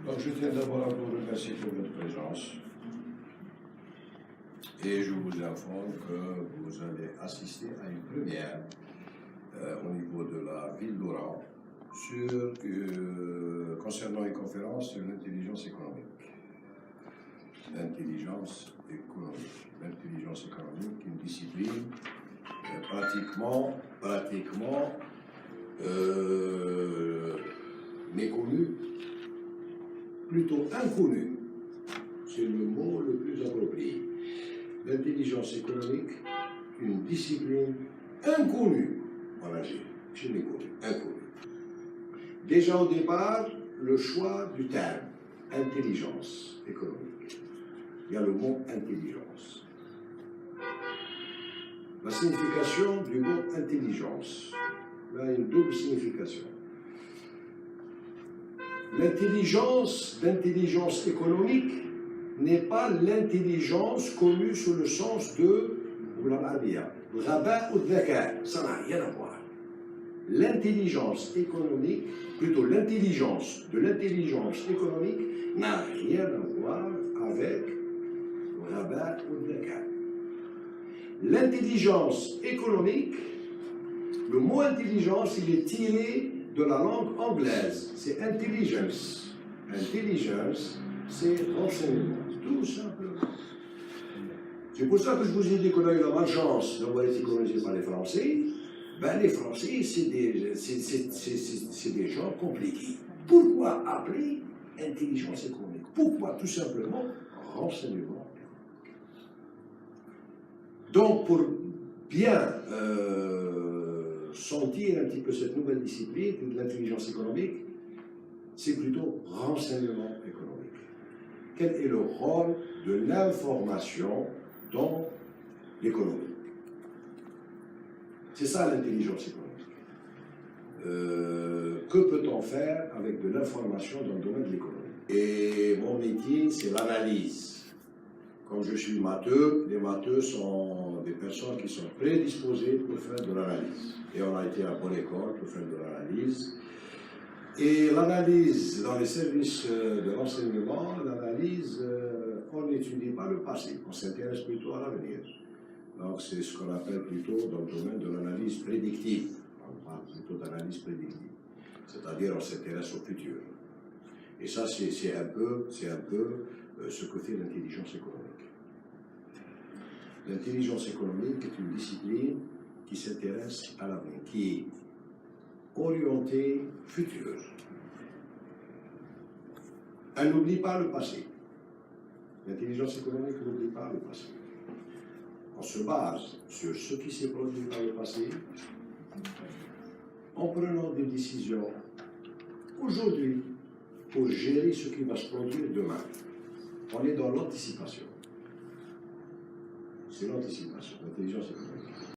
Donc je tiens d'abord à vous remercier pour votre présence et je vous informe que vous allez assister à une première au niveau de la ville d'Oran concernant une conférence sur l'intelligence économique. L'intelligence économique. L'intelligence économique, une discipline pratiquement méconnue, plutôt inconnue, c'est le mot le plus approprié. L'intelligence économique, une discipline inconnue en Algérie, c'est méconnu, inconnue. Déjà au départ, le choix du terme, intelligence économique. Il y a le mot intelligence. La signification du mot intelligence, il y a une double signification. L'intelligence économique n'est pas l'intelligence connue sous le sens de l'ghaba ou dhaka, ça n'a rien à voir. L'intelligence économique, plutôt l'intelligence de l'intelligence économique, n'a rien à voir avec l'ghaba ou dhaka. L'intelligence économique, le mot intelligence, il est tiré de la langue anglaise, c'est intelligence. Intelligence, c'est renseignement, tout simplement. C'est pour ça que je vous ai dit qu'on a eu la malchance d'avoir été colonisé par les Français. Ben, les Français, c'est des gens compliqués. Pourquoi appeler intelligence économique? Pourquoi tout simplement renseignement économique? Donc, pour bien sentir un petit peu cette nouvelle discipline de l'intelligence économique, c'est plutôt renseignement économique. Quel est le rôle de l'information dans l'économie? C'est ça l'intelligence économique. Que peut-on faire avec de l'information dans le domaine de l'économie? Et mon métier, c'est l'analyse. Comme je suis matheux, les matheux sont des personnes qui sont prédisposées pour faire de l'analyse. Et on a été à la bonne école pour faire de l'analyse. Et l'analyse dans les services de renseignement, l'analyse, on n'étudie pas le passé, on s'intéresse plutôt à l'avenir. Donc c'est ce qu'on appelle plutôt dans le domaine de l'analyse prédictive. On parle plutôt d'analyse prédictive. C'est-à-dire on s'intéresse au futur. Et ça, c'est un peu ce que fait l'intelligence économique. L'intelligence économique est une discipline qui s'intéresse à l'avenir, qui est orientée futur. Elle n'oublie pas le passé. L'intelligence économique n'oublie pas le passé. On se base sur ce qui s'est produit dans le passé en prenant des décisions aujourd'hui pour gérer ce qui va se produire demain. On est dans l'anticipation. C'est l'anticipation, l'intelligence économique.